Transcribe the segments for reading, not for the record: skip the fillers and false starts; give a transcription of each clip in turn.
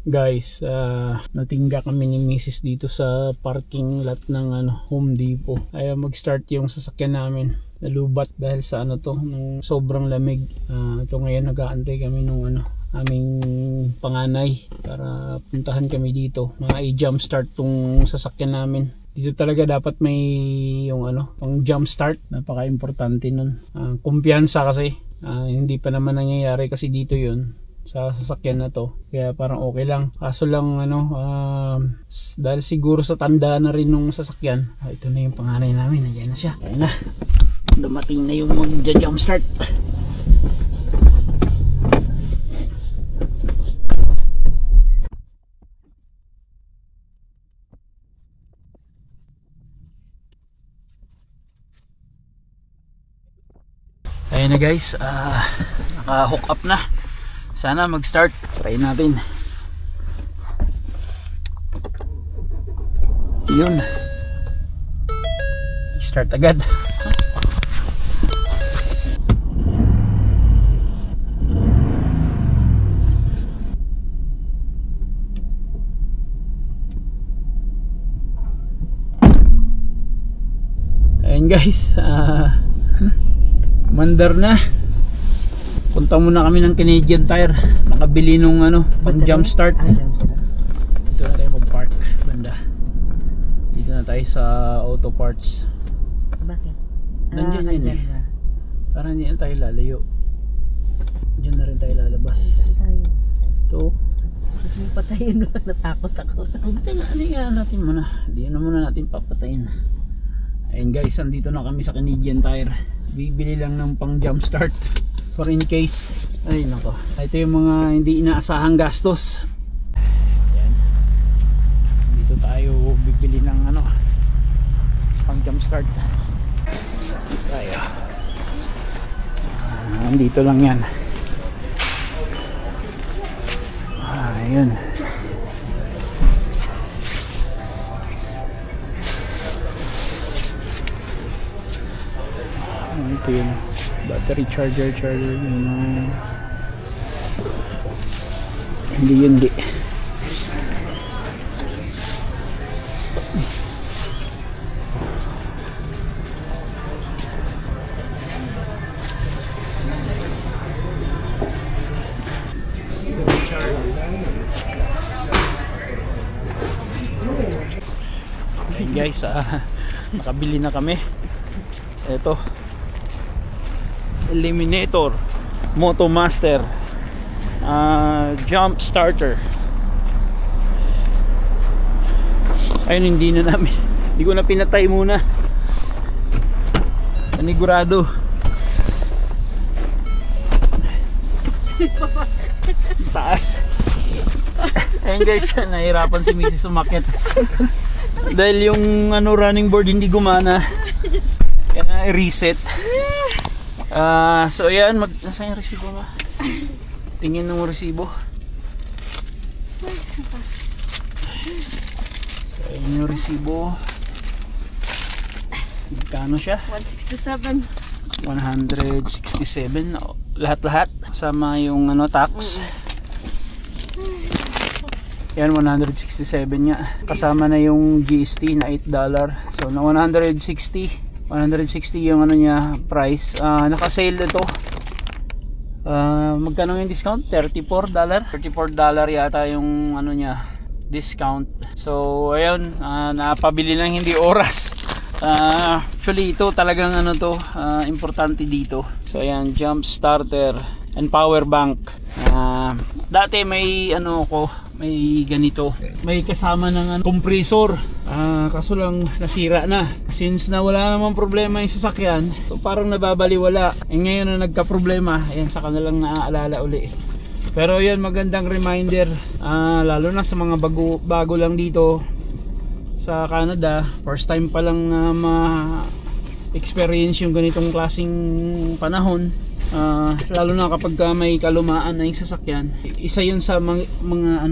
Guys, natingga kami ni Mrs. dito sa parking lot ng Home Depot. Ayaw mag-start yung sasakyan namin. Nalubat dahil sa ng sobrang lamig. Ito ngayon nag-aantay kami nung aming panganay para puntahan kami dito. I-jump start tong sasakyan namin. Dito talaga dapat may yung pang jump start. Napaka-importante nun. Kumpiyansa kasi. Hindi pa naman nangyayari kasi dito yun sa sasakyan na to, kaya parang okay lang. Kaso lang dahil siguro sa tanda na rin nung sasakyan, ito na yung panganay namin, nandiyan na siya. Ayun na, dumating na yung mag-jump start. Ayun na guys, naka-hook up na. Sana mag-start. Try natin. Yun. Start agad. Ayun guys. Mandar na. Punta muna kami ng Canadian Tire. Nakabili nung pang jump start. Dito na tayo mag-park banda. Dito na tayo sa auto parts. Bakit? Nandiyan yun Parang hindi na tayo lalayo. Diyan na rin tayo lalabas. Ito. Patayin mo. Natakot ako. Hindi nga natin muna. Hindi na muna natin papatayin. Ayun guys, andito na kami sa Canadian Tire. Bibili lang ng pang jump start for in case. Ay nako, ito yung mga hindi inaasahang gastos. Ayan. Dito tayo bibili ng pang jump start. Tayo. Dito lang yan. Ayun. Ito yun, battery charger yun. Hindi okay guys, nakabili na kami. Ito, Eliminator Motomaster jump starter. Ayun, hindi ko na pinatay muna, panigurado. Taas. Ayun guys, nahirapan si Mrs. umakyat dahil yung running board hindi gumana, kaya reset. So ayan, nasa yung resibo ba? Tingin ng resibo. So ayan yung resibo. Magkano siya? 167. 167 lahat sama yung tax. Yan, 167 nga. Kasama na yung GST na $8. So na 160 yung niya price. Naka-sale ito. Magkano yung discount? $34 yata yung niya discount. So ayun, napabili lang hindi oras. Actually ito talagang importante dito. So ayan, jump starter and power bank. Dati may may ganito, may kasama ng compressor. Kaso lang nasira na. Since na wala namang problema yung sasakyan, so parang nababaliwala. Ngayon na nagka-problema, ayan, saka na lang naaalala uli. Pero yun, magandang reminder, lalo na sa mga bago lang dito sa Canada. First time pa lang ma-experience yung ganitong klaseng panahon. Lalo na kapag may kalumaan na yung sasakyan, isa yun sa mga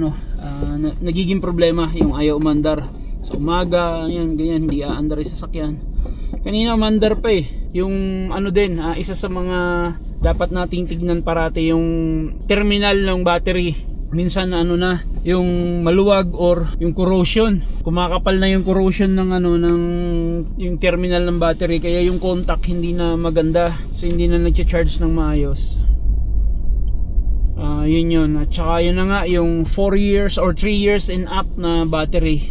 nagiging problema, yung ayaw umandar sa umaga, yan, ganyan, hindi aandar yung sasakyan. Kanina umandar pa yung isa sa mga dapat nating tignan parati, yung terminal ng battery. minsan ano na yung maluwag or yung corrosion, kumakapal na yung corrosion ng ano ng yung terminal ng battery, kaya yung contact hindi na maganda, so hindi na nagcha-charge ng maayos. Yun. At saka yun na nga yung 4 years or 3 years and up na battery,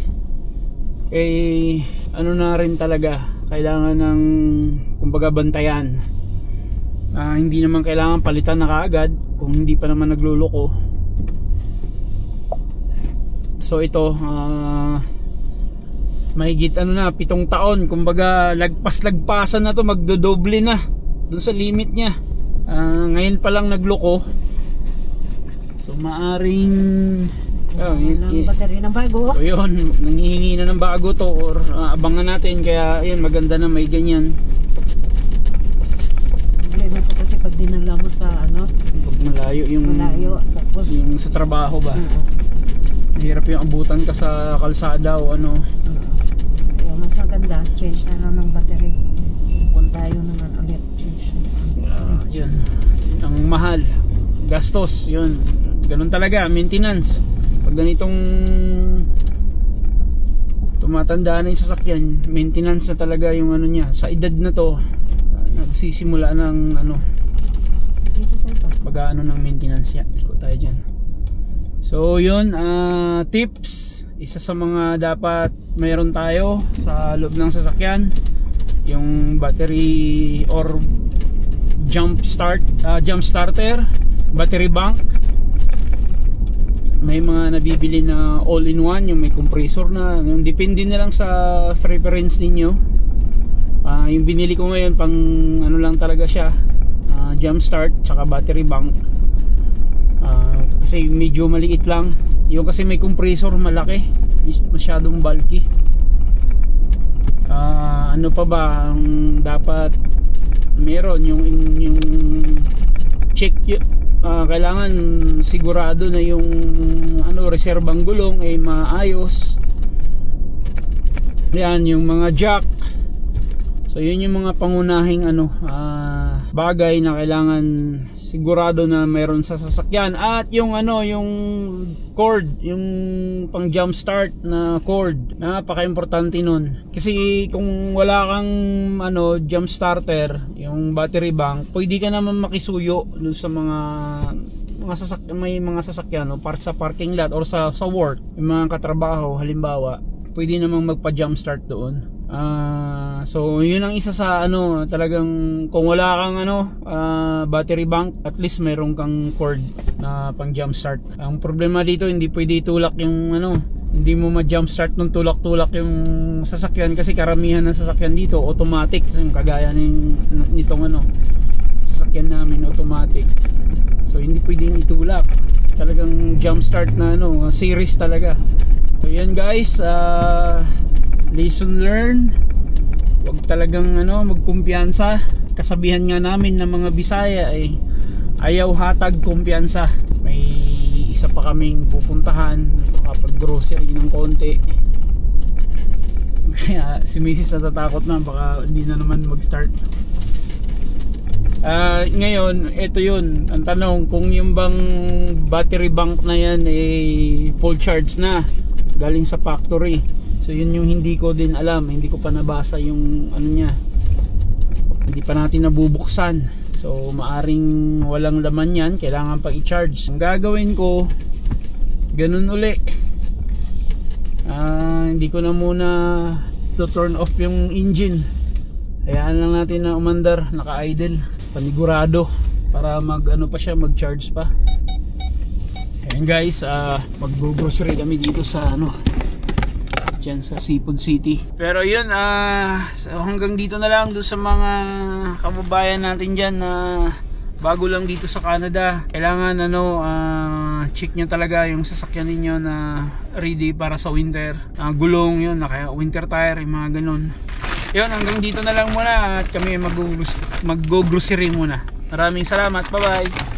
eh ano na rin talaga, kailangan ng kumbaga bantayan. Hindi naman kailangan palitan na kaagad kung hindi pa naman nagluloko. So ito mahigit ano na 7 taon, kumbaga lagpas-lagpasan na to, magdodoble na dun sa limit niya. Ngayon pa lang nagloko. So maaring ng battery ng bago. So yun, nanghihingi na ng bago to, or abangan natin. Kaya yun, maganda na may ganyan. Problema po kasi pag dinala mo sa ano, pag malayo yung tapos yung sa trabaho ba, hirap yung abutan ka sa kalsada o ano. Kaya mas maganda, change na lang ng battery. Punta tayo naman ulit, change yun, ang mahal, gastos, yun. Ganun talaga, maintenance. Pag ganitong tumatanda na yung sasakyan, maintenance na talaga yung ano niya. Sa edad na to, nagsisimula ng ano, pag-ano ng maintenance niya. Iko tayo dyan. So yun, tips, isa sa mga dapat mayroon tayo sa loob ng sasakyan, yung battery or jump starter, battery bank. May mga nabibili na all-in-one, yung may compressor na, yung depende na lang sa preference ninyo. Yung binili ko ngayon pang ano lang talaga siya, jump start tsaka battery bank, kasi medyo maliit lang. Yung kasi may compressor malaki, masyadong bulky. Ano pa ba ang dapat meron, yung check kailangan sigurado na yung ano, reserbang gulong ay maayos. Yan, yung mga jack. So yun yung mga pangunahing ano, bagay na kailangan sigurado na mayroon sa sasakyan. At yung ano, yung cord, yung pang jump start na cord, napaka-importante nun. Kasi kung wala kang ano, jump starter, yung battery bank, pwede ka naman makisuyo dun sa mga may mga sasakyan, no, para sa parking lot or sa work, yung mga katrabaho halimbawa, pwede namang magpa jump start doon. So yun ang isa sa ano, talagang kung wala kang ano, battery bank, at least mayroon kang cord na pang jump start. Ang problema dito, hindi pwede itulak yung ano, hindi mo ma-jump start ng tulak-tulak yung sasakyan, kasi karamihan ng sasakyan dito automatic, yung kagaya nitong ano, sasakyan namin automatic. So hindi pwedeng itulak, talagang jump start na ano, series talaga. So yan guys, lesson learned. Huwag talagang ano, magkumpiyansa. Kasabihan nga namin ng mga Bisaya ay ayaw hatag kumpiyansa. May isa pa kaming pupuntahan, kapag grocery ng konti. Kaya si Mrs. natatakot na baka hindi na naman mag-start. Ngayon, ito yun ang tanong, kung yung bang battery bank na yan ay full charge na galing sa factory. So yun yung hindi ko din alam, hindi ko pa nabasa yung ano niya, hindi pa natin nabubuksan. So maaring walang laman yan, kailangan pa i-charge. Ang gagawin ko, ganun uli, hindi ko na muna to turn off yung engine, hayaan lang natin na umandar, naka-idle, panigurado, para mag ano pa siya, mag-charge pa. Ayan guys, mag-grocery kami dito sa ano, dyan sa Seafood City. Pero yun, so hanggang dito na lang doon sa mga kababayan natin dyan na bago lang dito sa Canada. Kailangan ano, check nyo talaga yung sasakyan ninyo na ready para sa winter. Gulong yun, naka winter tire, yung mga ganun. Yun, hanggang dito na lang muna at kami mag-go-grocery muna. Maraming salamat, bye bye.